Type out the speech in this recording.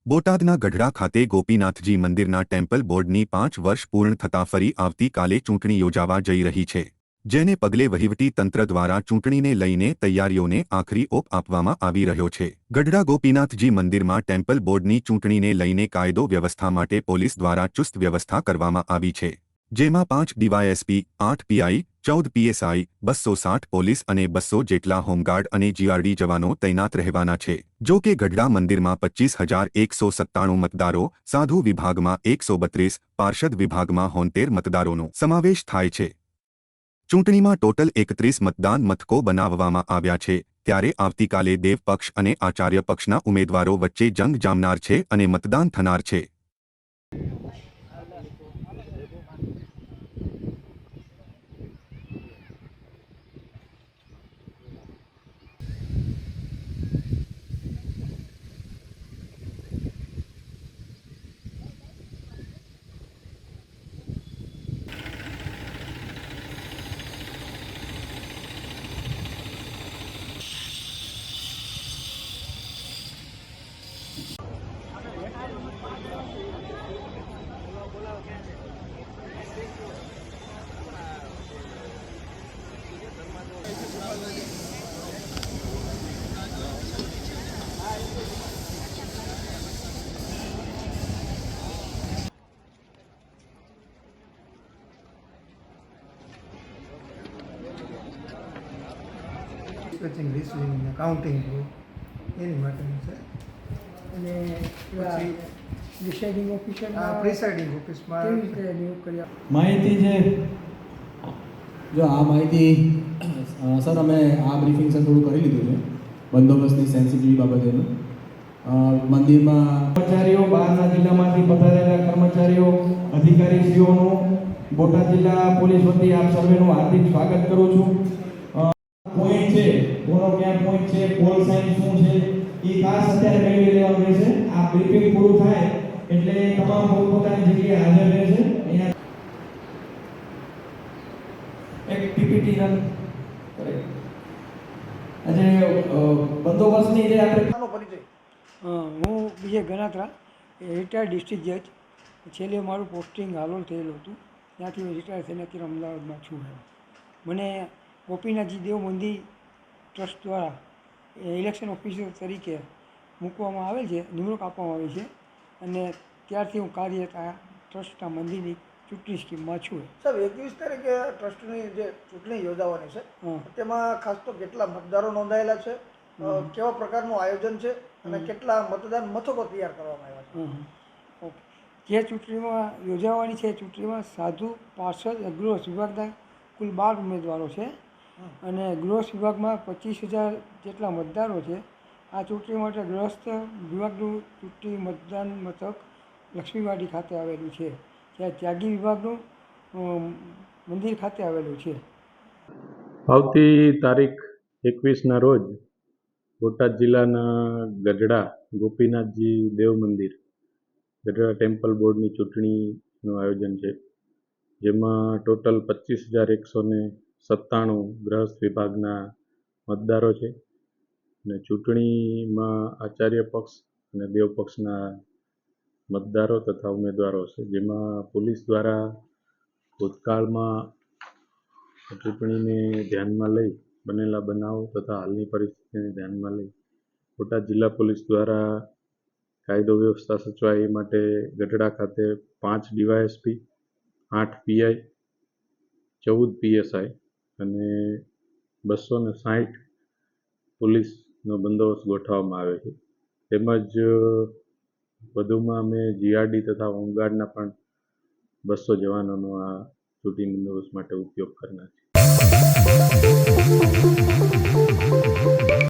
બોટાદના ગઢડા ખાતે ગોપીનાથજી મંદિરના ટેમ્પલ બોર્ડની 5 વર્ષ પૂર્ણ થતાં ફરી આવતીકાલે ચૂંટણી યોજાવા જઈ રહી છે, જેને પગલે વહીવટી તંત્ર દ્વારા ચૂંટણીને લઈને તૈયારીઓને આખરી ઓપ આપવામાં આવી રહ્યો છે। ગઢડા ગોપીનાથજી મંદિરમાં ટેમ્પલ બોર્ડની ચૂંટણીને લઈને કાયદો વ્યવસ્થા માટે પોલીસ દ્વારા ચુસ્ત વ્યવસ્થા કરવામાં આવી છે, જેમાં 5 ડીવાયએસપી, 8 પીઆઈ, 14 પીએસઆઈ, 260 પોલીસ અને 200 જેટલા હોમગાર્ડ અને જીઆરડી જવાનો તૈનાત રહેવાના છે। જો કે ગઢડા મંદિરમાં 25,197 મતદારો, સાધુ વિભાગમાં 132, પાર્ષદ વિભાગમાં 73 મતદારોનો સમાવેશ થાય છે। ચૂંટણીમાં ટોટલ 31 મતદાન મથકો બનાવવામાં આવ્યા છે, ત્યારે આવતીકાલે દેવ પક્ષ અને આચાર્ય પક્ષના ઉમેદવારો વચ્ચે જંગ જામનાર છે અને મતદાન થનાર છે। ડિસ્પેચિંગ, રિસીવિંગ ને કાઉન્ટિંગ એની માટેનું છે। અને પછી ડિસાઇડિંગ ઓફિસર પ્રિસાઇડિંગ ઓફિસમાં કેવી રીતે નિયોગ કર્યા? માહિતી છે, જો આ માહિતી સર અમે આ બ્રીફિંગ સર થોડું કરી લીધું છે બંદોબસ્તની સેન્સિટિવિટી બાબતેનું। મંદિરમાં કર્મચારીઓ, બહારના જિલ્લામાંથી પધારેલા કર્મચારીઓ, અધિકારીશ્રીઓનું બોટાદ જિલ્લા પોલીસ વતી આપ સર્વેનું હાર્દિક સ્વાગત કરું છું। પોઈન્ટ છે, કોનો ક્યાં પોઈન્ટ છે, કોલ સાઇન શું છે એ ખાસ અત્યારે મેળવી લેવાનું રહેશે। આ બ્રીફિંગ પૂરું થાય એટલે તમામ પોતપોતાની જગ્યાએ હાજર રહેશે। અહીંયા એક પીપીટી રન કરે આજે બંદોબસ્તની જે આપણે પરિચય હું બીજે ગણાત્રા, રિટાયર્ડ ડિસ્ટ્રિક્ટ જજ। છેલ્લે મારું પોસ્ટિંગ હાલોલ થયેલું હતું, ત્યાંથી હું રિટાયર થઈને અત્યારે અમદાવાદમાં છું। મને ગોપીનાથજી દેવ મંદિર ટ્રસ્ટ દ્વારા ઇલેક્શન ઓફિસર તરીકે મૂકવામાં આવેલ છે, નિમણૂક આપવામાં આવી છે અને ત્યારથી હું કાર્યરત આ ટ્રસ્ટના મંદિરની ચૂંટણી સ્કીમમાં છું। સાહેબ, 21 તારીખે ટ્રસ્ટની જે ચૂંટણી યોજાવાની છે તેમાં ખાસ તો કેટલા મતદારો નોંધાયેલા છે, કેવા પ્રકારનું આયોજન છે અને કેટલા મતદાન મથકો તૈયાર કરવામાં આવ્યા છે? ઓકે, જે ચૂંટણીમાં યોજાવાની છે ચૂંટણીમાં સાધુ, પાર્ષદ, ગૃહ વિભાગના કુલ 12 ઉમેદવારો છે અને ગૃહ વિભાગમાં 25,000 જેટલા મતદારો છે। આ ચૂંટણી માટે ગૃહસ્થ વિભાગનું ચૂંટણી મતદાન મથક લક્ષ્મીવાડી ખાતે આવેલું છે, જ્યાં ત્યાગી વિભાગનું મંદિર ખાતે આવેલું છે। આવતી તારીખ 21ના રોજ બોટાદ જિલ્લાના ગઢડા ગોપીનાથજી દેવ મંદિર ગઢડા ટેમ્પલ બોર્ડની ચૂંટણીનું આયોજન છે, જેમાં ટોટલ 25,197 ગૃહસ્થ વિભાગના મતદારો છે અને ચૂંટણીમાં આચાર્ય પક્ષ અને દેવ પક્ષના મતદારો તથા ઉમેદવારો છે, જેમાં પોલીસ દ્વારા ભૂતકાળમાં ચૂંટણીને ધ્યાનમાં લઈ બનેલા બનાવો તથા હાલની પરિસ્થિતિને ધ્યાનમાં લઈ બોટાદ જિલ્લા પોલીસ દ્વારા કાયદો વ્યવસ્થા સચવાય એ માટે ગઢડા ખાતે 5 ડીવાયએસપી, 8 પીઆઈ, 14 પીએસઆઈ અને 260 પોલીસનો બંદોબસ્ત ગોઠવવામાં આવે છે। તેમજ વધુમાં અમે જીઆરડી તથા હોમગાર્ડના પણ 200 જવાનોનો આ ચૂંટણી બંદોબસ્ત માટે ઉપયોગ કરનાર છે।